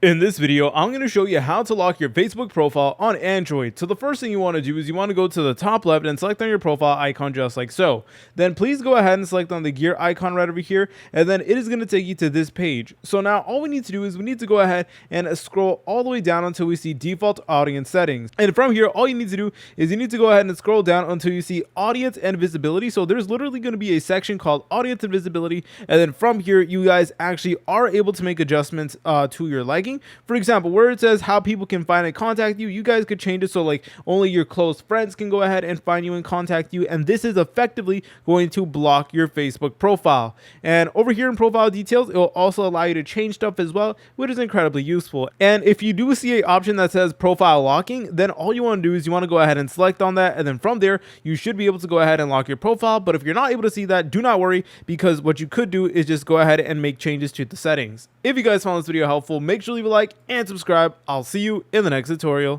In this video, I'm going to show you how to lock your Facebook profile on Android. So the first thing you want to do is you want to go to the top left and select on your profile icon just like so. Then please go ahead and select on the gear icon right over here, and then it is going to take you to this page. So now all we need to do is we need to go ahead and scroll all the way down until we see default audience settings. And from here, all you need to do is you need to go ahead and scroll down until you see audience and visibility. So there's literally going to be a section called audience and visibility. And then from here, you guys actually are able to make adjustments to your liking. For example, where it says how people can find and contact you, you guys could change it so like only your close friends can go ahead and find you and contact you, and this is effectively going to block your Facebook profile. And over here in profile details, it will also allow you to change stuff as well, which is incredibly useful. And if you do see an option that says profile locking, then all you want to do is you want to go ahead and select on that, and then from there you should be able to go ahead and lock your profile. But if you're not able to see that, do not worry, because what you could do is just go ahead and make changes to the settings. If you guys found this video helpful, make sure to leave a like and subscribe. I'll see you in the next tutorial.